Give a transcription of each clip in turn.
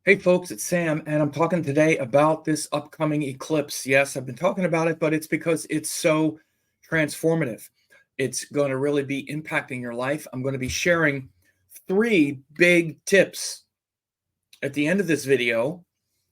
Hey folks, it's Sam, and I'm talking today about this upcoming eclipse. Yes, I've been talking about it, but it's because it's so transformative. It's going to really be impacting your life. I'm going to be sharing three big tips at the end of this video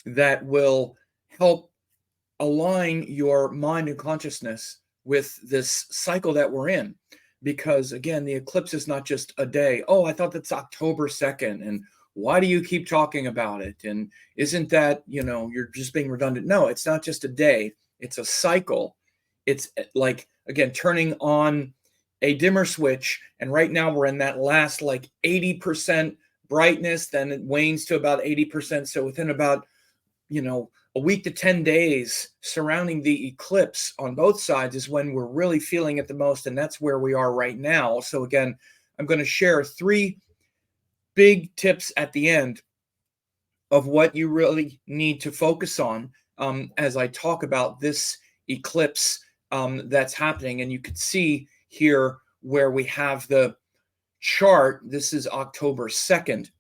that will help align your mind and consciousness with this cycle that we're in. Because again, the eclipse is not just a day. Oh, I thought that's October 2nd. And why do you keep talking about it? And isn't that, you're just being redundant? No, it's not just a day, it's a cycle. It's like, again, turning on a dimmer switch. And right now we're in that last like 80% brightness, then it wanes to about 80%. So within about, a week to 10 days surrounding the eclipse on both sides is when we're really feeling it the most. And that's where we are right now. So again, I'm going to share three big tips at the end of what you really need to focus on as I talk about this eclipse that's happening. And you can see here where we have the chart. This is October 2nd.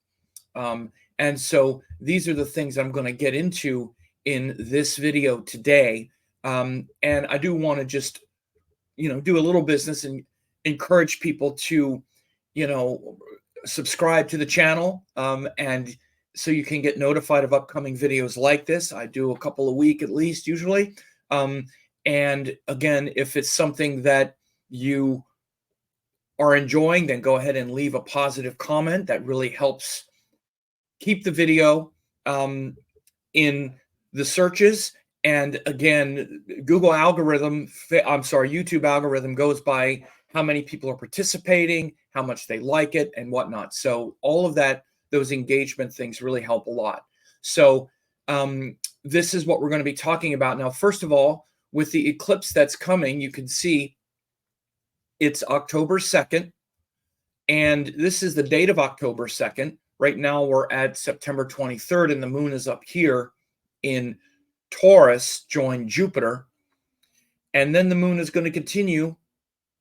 And so these are the things I'm going to get into in this video today. And I do want to just, do a little business and encourage people to, subscribe to the channel. And so you can get notified of upcoming videos like this. I do a couple a week at least, usually. And again, if it's something that you are enjoying, then go ahead and leave a positive comment. That really helps keep the video in the searches. And again, YouTube algorithm goes by how many people are participating, how much they like it, and whatnot. So all of that, those engagement things really help a lot. So this is what we're going to be talking about now. First of all, with the eclipse that's coming, you can see it's October 2nd. And this is the date of October 2nd. Right now we're at September 23rd, and the moon is up here in Taurus, join Jupiter. And then the moon is going to continue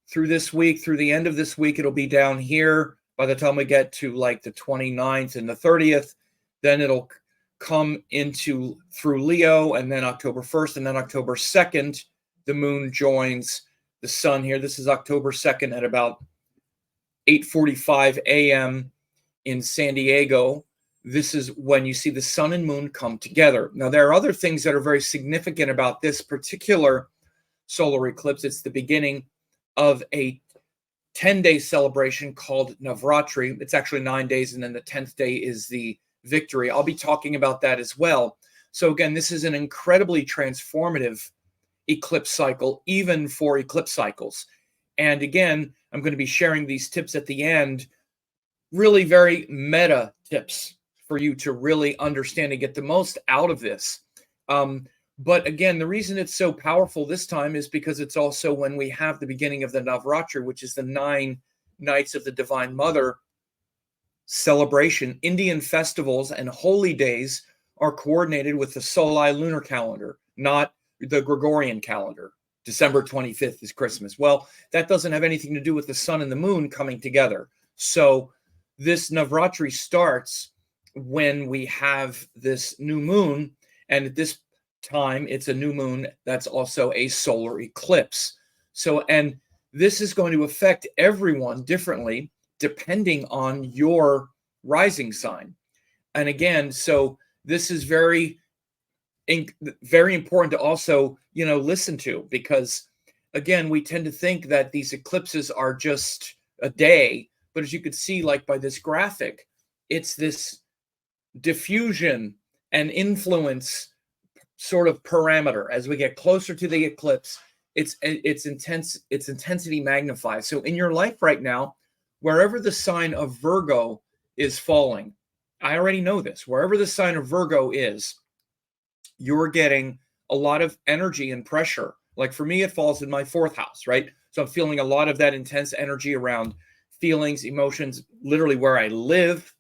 through this week, through the end of this week. It'll be down here by the time we get to like the 29th and the 30th. Then it'll come through Leo, and then October 1st, and then October 2nd, the moon joins the sun here. This is October 2nd at about 8:45 a.m. in San Diego. This is when you see the sun and moon come together. Now, there are other things that are very significant about this particular solar eclipse. It's the beginning of a 10-day celebration called Navratri. It's actually 9 days, and then the 10th day is the victory. I'll be talking about that as well. So again, this is an incredibly transformative eclipse cycle, even for eclipse cycles. And again, I'm going to be sharing these tips at the end, really very meta tips for you to really understand and get the most out of this. But again, the reason it's so powerful this time is because it's also when we have the beginning of the Navratri, which is the 9 nights of the Divine Mother celebration. Indian festivals and holy days are coordinated with the Solai lunar calendar, not the Gregorian calendar. December 25th is Christmas. Well, that doesn't have anything to do with the sun and the moon coming together. So this Navratri starts when we have this new moon, and at this time it's a new moon that's also a solar eclipse. So, and this is going to affect everyone differently depending on your rising sign. And again, so this is very important to also, listen to, because again, we tend to think that these eclipses are just a day, but as you could see, like by this graphic, it's this diffusion and influence sort of parameter. As we get closer to the eclipse, its intensity magnifies. So in your life right now, wherever the sign of Virgo is falling, I already know this, wherever the sign of Virgo is, you're getting a lot of energy and pressure. Like for me, it falls in my 4th house, right? So I'm feeling a lot of that intense energy around feelings, emotions, literally where I live,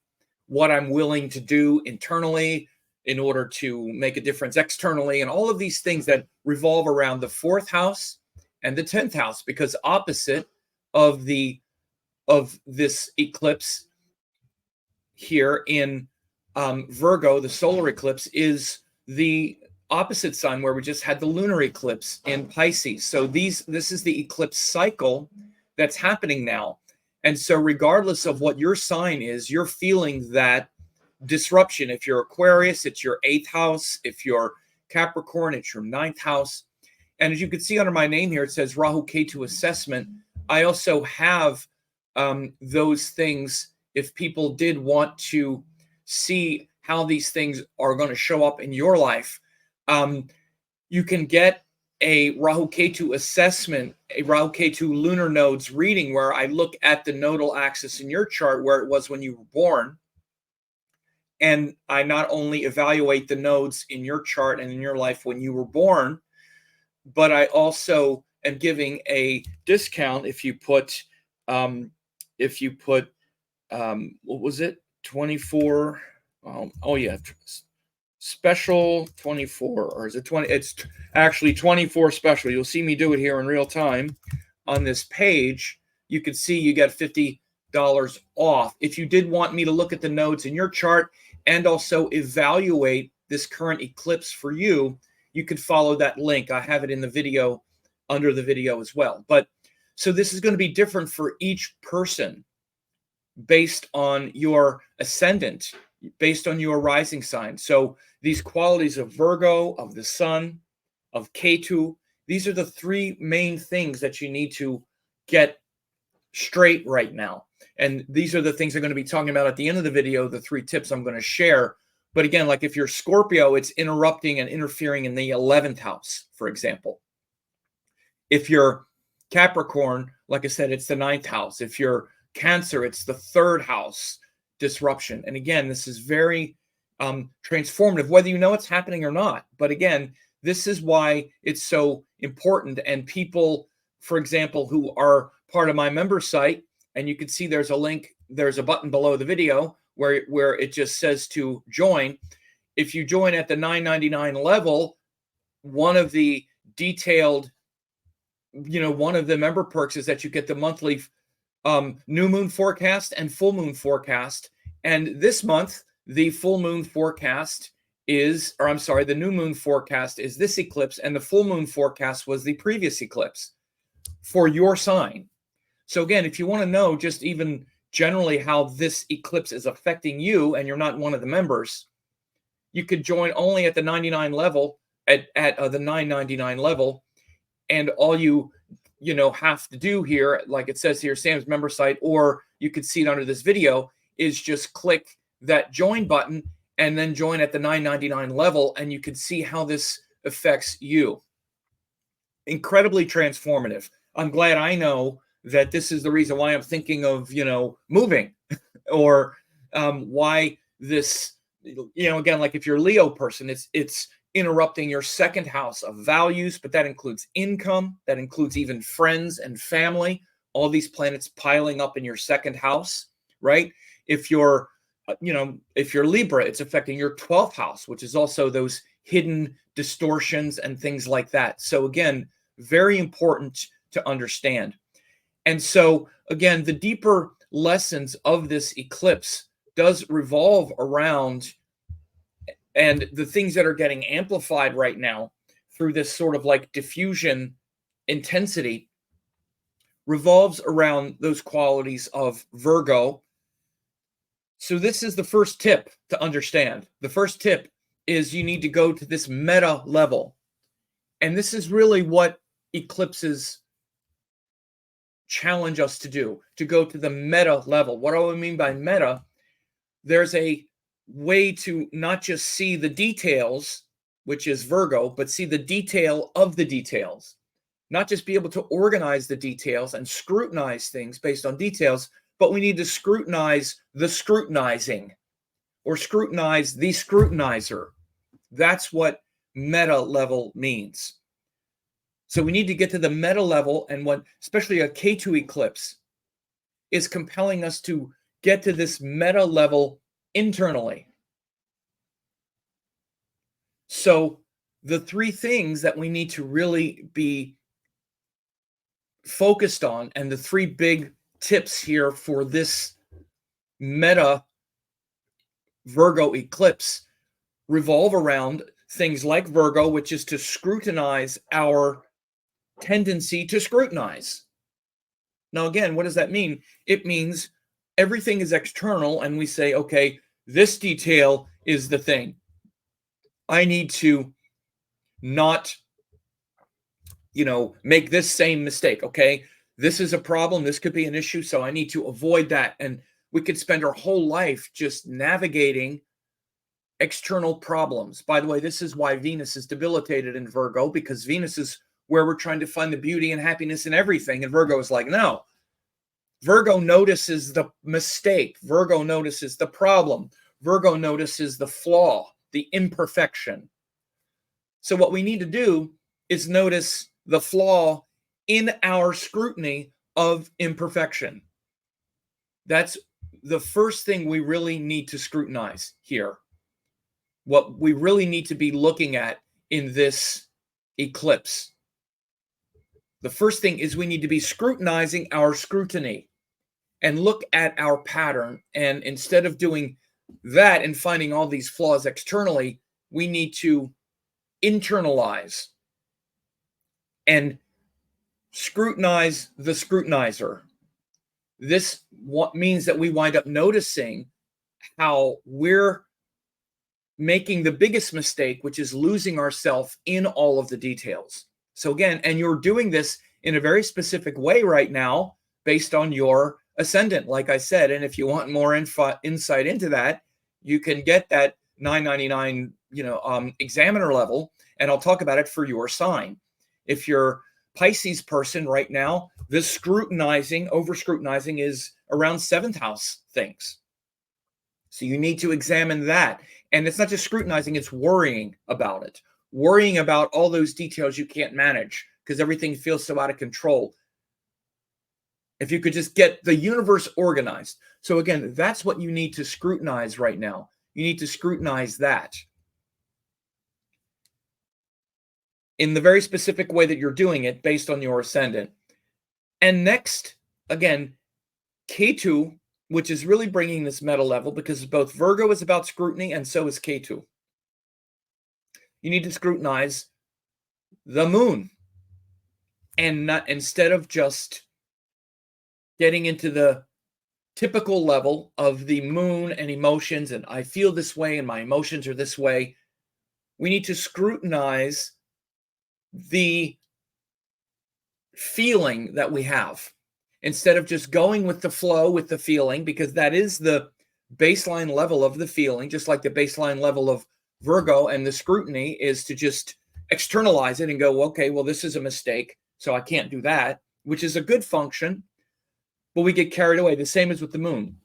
what I'm willing to do internally in order to make a difference externally, and all of these things that revolve around the 4th house and the 10th house, because opposite of this eclipse here in Virgo, the solar eclipse, is the opposite sign where we just had the lunar eclipse in Pisces. So this is the eclipse cycle that's happening now. And so regardless of what your sign is, you're feeling that disruption. If you're Aquarius, it's your 8th house. If you're Capricorn, it's your 9th house. And as you can see under my name here, it says Rahu Ketu assessment. I also have those things if people did want to see how these things are going to show up in your life. You can get a Rahu Ketu assessment, a Rahu Ketu lunar nodes reading, where I look at the nodal axis in your chart where it was when you were born. And I not only evaluate the nodes in your chart and in your life when you were born, but I also am giving a discount if you put what was it, 24, oh yeah, special 24, or is it 20? It's actually 24 special. You'll see me do it here in real time on this page. You can see you get $50 off. If you did want me to look at the nodes in your chart and also evaluate this current eclipse for you, you could follow that link. I have it in the video, under the video as well. But so this is going to be different for each person based on your ascendant, based on your rising sign. So these qualities of Virgo, of the sun, of Ketu, these are the three main things that you need to get straight right now. And these are the things I'm going to be talking about at the end of the video, the 3 tips I'm going to share. But again, like if you're Scorpio, it's interrupting and interfering in the 11th house, for example. If you're Capricorn, like I said, it's the 9th house. If you're Cancer, it's the 3rd house disruption. And again, this is very transformative, whether you know it's happening or not. But again, this is why it's so important. And people, for example, who are part of my member site, and you can see there's a link, there's a button below the video where it just says to join. If you join at the $9.99 level, one of the detailed, one of the member perks is that you get the monthly new moon forecast and full moon forecast. And this month, the full moon forecast the new moon forecast is this eclipse, and the full moon forecast was the previous eclipse for your sign. So again, if you want to know just even generally how this eclipse is affecting you and you're not one of the members, you could join only at the 99 level, at the 9.99 level, and all you have to do here, like it says here, Sam's member site, or you could see it under this video, is just click that join button and then join at the $9.99 level, and you can see how this affects you. Incredibly transformative. I'm glad I know that this is the reason why I'm thinking of, moving, or why this, again, like if you're a Leo person, it's interrupting your 2nd house of values, but that includes income, that includes even friends and family, all these planets piling up in your 2nd house, right? If you're Libra, it's affecting your 12th house, which is also those hidden distortions and things like that. So again, very important to understand. And so again, the deeper lessons of this eclipse does revolve around, and the things that are getting amplified right now through this sort of like diffusion intensity revolves around those qualities of Virgo. So this is the first tip to understand. The first tip is you need to go to this meta level. And this is really what eclipses challenge us to do, to go to the meta level. What do I mean by meta? There's a way to not just see the details, which is Virgo, but see the detail of the details. Not just be able to organize the details and scrutinize things based on details, but we need to scrutinize the scrutinizing, or scrutinize the scrutinizer. That's what meta level means. So we need to get to the meta level, and what especially a Ketu eclipse is compelling us to get to this meta level internally. So the 3 things that we need to really be focused on, and the 3 big tips here for this meta Virgo eclipse revolve around things like Virgo, which is to scrutinize our tendency to scrutinize. Now, again, what does that mean? It means everything is external, and we say, okay, this detail is the thing. I need to not, make this same mistake. Okay, this is a problem. This could be an issue. So I need to avoid that. And we could spend our whole life just navigating external problems. By the way, this is why Venus is debilitated in Virgo, because Venus is where we're trying to find the beauty and happiness in everything. And Virgo is like, no. Virgo notices the mistake. Virgo notices the problem. Virgo notices the flaw, the imperfection. So what we need to do is notice the flaw in our scrutiny of imperfection. That's the first thing we really need to scrutinize here. What we really need to be looking at in this eclipse. The first thing is we need to be scrutinizing our scrutiny and look at our pattern. And instead of doing that and finding all these flaws externally, we need to internalize and scrutinize the scrutinizer. This means that we wind up noticing how we're making the biggest mistake, which is losing ourselves in all of the details. So again, and you're doing this in a very specific way right now based on your ascendant, like I said. And if you want more insight into that, you can get that $9.99 examiner level, and I'll talk about it for your sign. If you're Pisces person right now, this scrutinizing, over scrutinizing is around 7th house things. So you need to examine that. And it's not just scrutinizing, it's worrying about it. Worrying about all those details you can't manage because everything feels so out of control. If you could just get the universe organized. So again, that's what you need to scrutinize right now. You need to scrutinize that in the very specific way that you're doing it based on your ascendant. And next, again, K2, which is really bringing this meta level, because both Virgo is about scrutiny and so is K2. You need to scrutinize the moon, and not, instead of just getting into the typical level of the moon and emotions, and I feel this way and my emotions are this way, we need to scrutinize the feeling that we have instead of just going with the flow with the feeling, because that is the baseline level of the feeling, just like the baseline level of Virgo and the scrutiny is to just externalize it and go, okay, well, this is a mistake, so I can't do that, which is a good function, but we get carried away. The same as with the moon.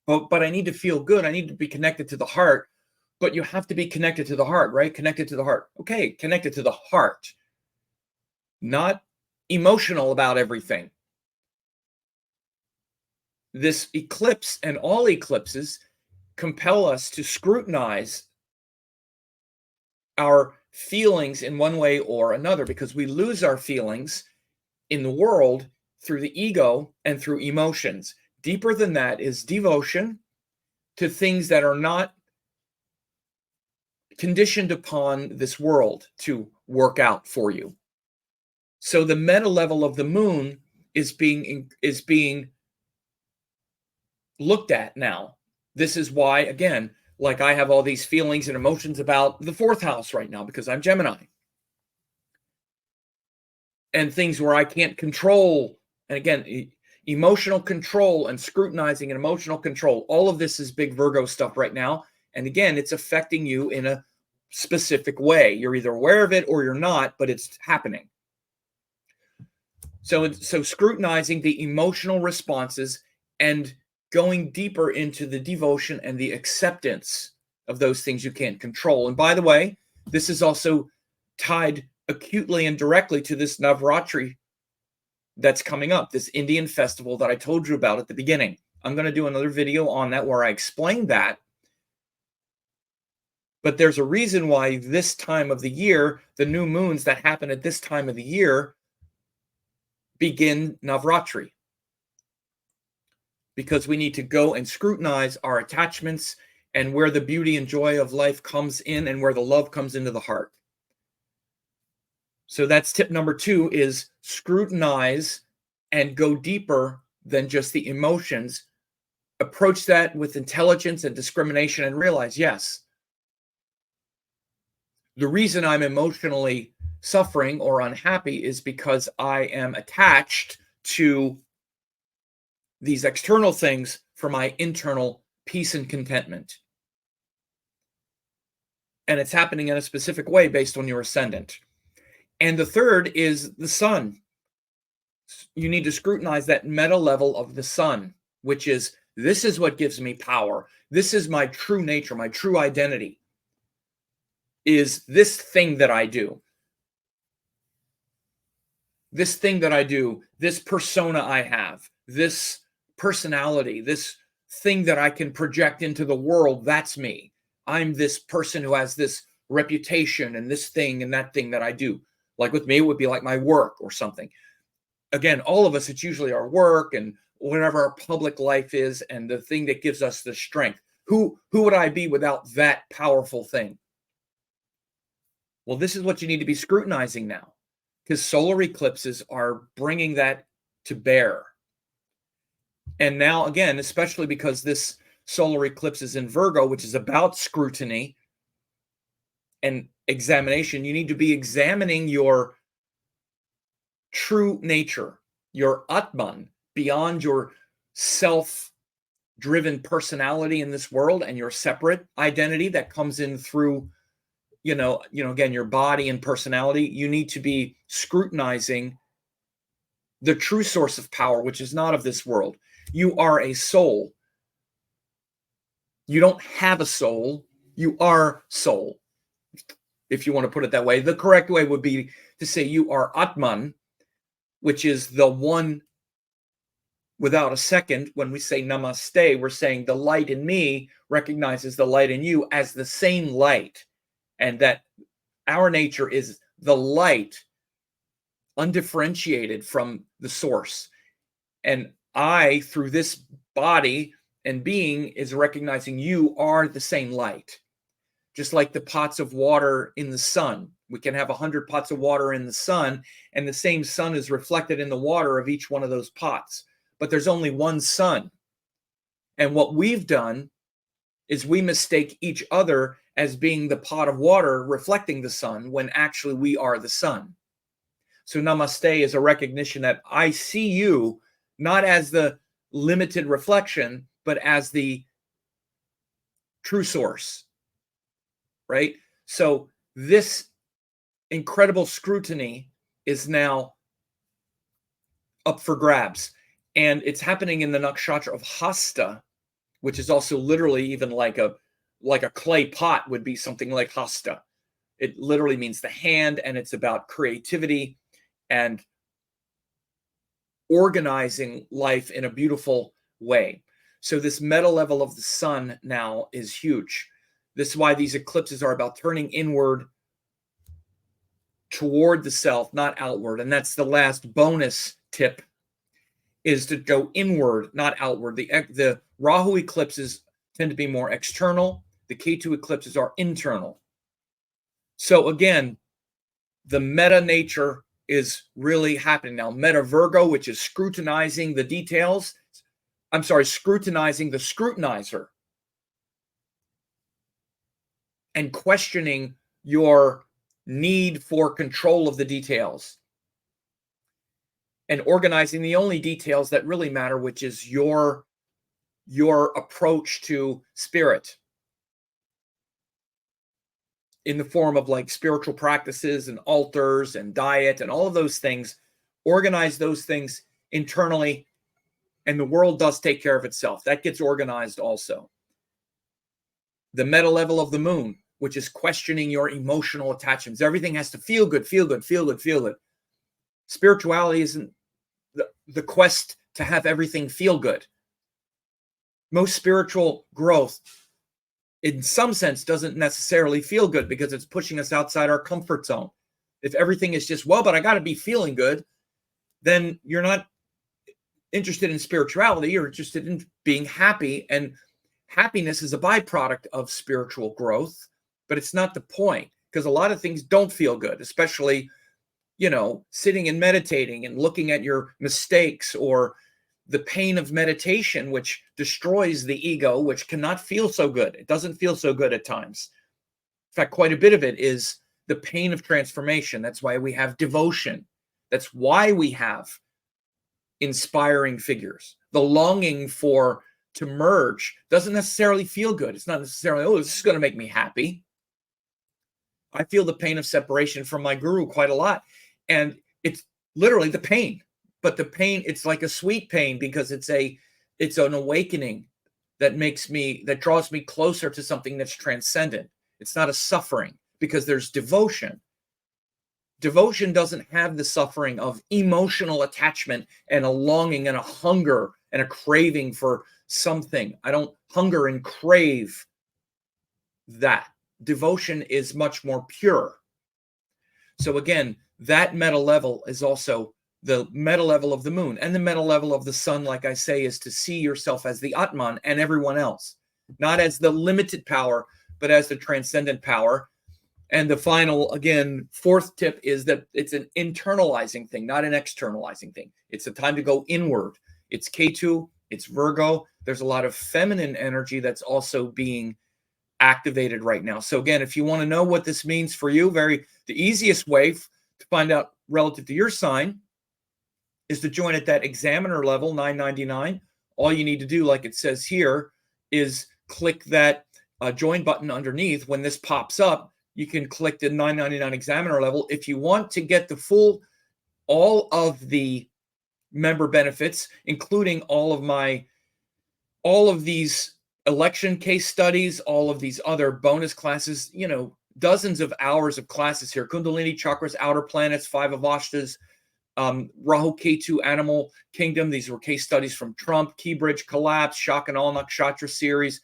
But I need to feel good. I need to be connected to the heart, but you have to be connected to the heart, right? Connected to the heart. Okay, connected to the heart, not emotional about everything. This eclipse and all eclipses compel us to scrutinize our feelings in one way or another, because we lose our feelings in the world through the ego and through emotions. Deeper than that is devotion to things that are not conditioned upon this world to work out for you. So the meta level of the moon is being looked at now. This is why, again, like I have all these feelings and emotions about the 4th house right now because I'm Gemini. And things where I can't control. And again, emotional control and scrutinizing and emotional control. All of this is big Virgo stuff right now. And again, it's affecting you in a specific way. You're either aware of it or you're not, but it's happening. So scrutinizing the emotional responses and going deeper into the devotion and the acceptance of those things you can't control. And by the way, this is also tied acutely and directly to this Navratri that's coming up, this Indian festival that I told you about at the beginning. I'm going to do another video on that where I explain that. But there's a reason why this time of the year, the new moons that happen at this time of the year begin Navratri. Because we need to go and scrutinize our attachments and where the beauty and joy of life comes in and where the love comes into the heart. So that's tip number 2, is scrutinize and go deeper than just the emotions. Approach that with intelligence and discrimination and realize, yes, the reason I'm emotionally suffering or unhappy is because I am attached to these external things for my internal peace and contentment. And it's happening in a specific way based on your ascendant. And the third is the sun. You need to scrutinize that meta level of the sun, which is, this is what gives me power. This is my true nature, my true identity, is this thing that I do. This thing that I do, this persona I have, this personality, this thing that I can project into the world, that's me. I'm this person who has this reputation and this thing and that thing that I do. Like with me, it would be like my work or something. Again, all of us, it's usually our work and whatever our public life is and the thing that gives us the strength. Who would I be without that powerful thing? Well, this is what you need to be scrutinizing now, because solar eclipses are bringing that to bear. And now, again, especially because this solar eclipse is in Virgo, which is about scrutiny and examination, you need to be examining your true nature, your Atman, beyond your self-driven personality in this world and your separate identity that comes in through, again, your body and personality. You need to be scrutinizing the true source of power, which is not of this world. You are a soul. You don't have a soul. You are soul, if you want to put it that way. The correct way would be to say you are Atman, which is the one without a second. When we say namaste, we're saying the light in me recognizes the light in you as the same light, and that our nature is the light, undifferentiated from the source. And I, through this body and being, is recognizing you are the same light. Just like the pots of water in the sun. We can have 100 pots of water in the sun, and the same sun is reflected in the water of each one of those pots. But there's only one sun. And what we've done is we mistake each other as being the pot of water reflecting the sun, when actually we are the sun. So namaste is a recognition that I see you not as the limited reflection, but as the true source, right? So this incredible scrutiny is now up for grabs. And it's happening in the nakshatra of Hasta, which is also literally even like a clay pot would be something like Hasta. It literally means the hand, and it's about creativity and organizing life in a beautiful way. So this meta level of the sun now is huge. This is why these eclipses are about turning inward toward the self, not outward. And that's the last bonus tip, is to go inward, not outward. The Rahu eclipses tend to be more external. The Ketu eclipses are internal. So again, the meta nature is really happening now. Meta Virgo, which is scrutinizing the details. I'm sorry, scrutinizing the scrutinizer and questioning your need for control of the details and organizing the only details that really matter, which is your approach to spirit in the form of like spiritual practices and altars and diet and all of those things. Organize those things internally, and the world does take care of itself. That gets organized also. The meta level of the moon, which is questioning your emotional attachments. Everything has to feel good, feel good, feel good, feel good. Spirituality isn't the quest to have everything feel good. Most spiritual growth, in some sense, doesn't necessarily feel good because it's pushing us outside our comfort zone. If everything is just, well, but I got to be feeling good, then you're not interested in spirituality. You're interested in being happy and happiness is a byproduct of spiritual growth, but it's not the point, because a lot of things don't feel good, especially, sitting and meditating and looking at your mistakes, or the pain of meditation, which destroys the ego, which cannot feel so good. It doesn't feel so good at times. In fact, quite a bit of it is the pain of transformation. That's why we have devotion. That's why we have inspiring figures. The longing to merge doesn't necessarily feel good. It's not necessarily, oh, this is going to make me happy. I feel the pain of separation from my guru quite a lot. And it's literally the pain. But the pain, it's like a sweet pain, because it's an awakening that draws me closer to something that's transcendent. It's not a suffering, because there's devotion. Devotion doesn't have the suffering of emotional attachment and a longing and a hunger and a craving for something. I don't hunger and crave that. Devotion is much more pure. So again, that meta level is also the meta level of the moon, and the meta level of the sun, like I say, is to see yourself as the Atman and everyone else, not as the limited power, but as the transcendent power. And the final, again, fourth tip is that it's an internalizing thing, not an externalizing thing. It's a time to go inward. It's K2, it's Virgo. There's a lot of feminine energy that's also being activated right now. So again, if you want to know what this means for you, the easiest way to find out relative to your sign is to join at that examiner level, $9.99. All you need to do, like it says here, is click that join button underneath. When this pops up, you can click the $9.99 examiner level. If you want to get the all of the member benefits, including all of these election case studies, all of these other bonus classes, dozens of hours of classes here. Kundalini chakras, outer planets, 5 Avashtas, Rahu Ketu, Animal Kingdom. These were case studies from Trump, Key Bridge collapse, Shak and All Nakshatra series.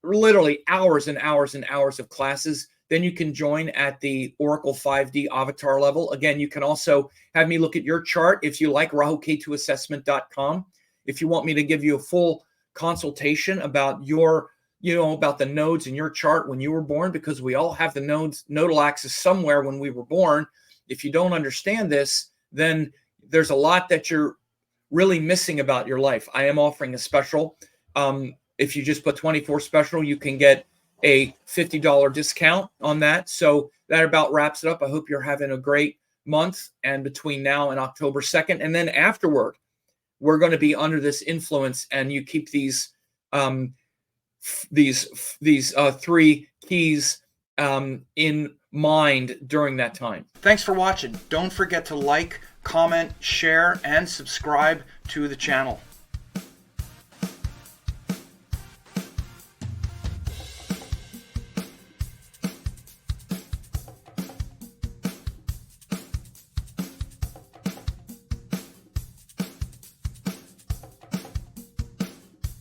Literally hours and hours and hours of classes. Then you can join at the Oracle 5D avatar level. Again, you can also have me look at your chart if you like, rahuketuassessment.com. If you want me to give you a full consultation about about the nodes in your chart when you were born, because we all have the nodal axis somewhere when we were born. If you don't understand this, then there's a lot that you're really missing about your life. I am offering a special. If you just put 24 special, you can get a $50 discount on that. So that about wraps it up. I hope you're having a great month, and between now and October 2nd. And then afterward, we're going to be under this influence, and you keep these three keys in mind during that time. Thanks for watching. Don't forget to like, comment, share, and subscribe to the channel.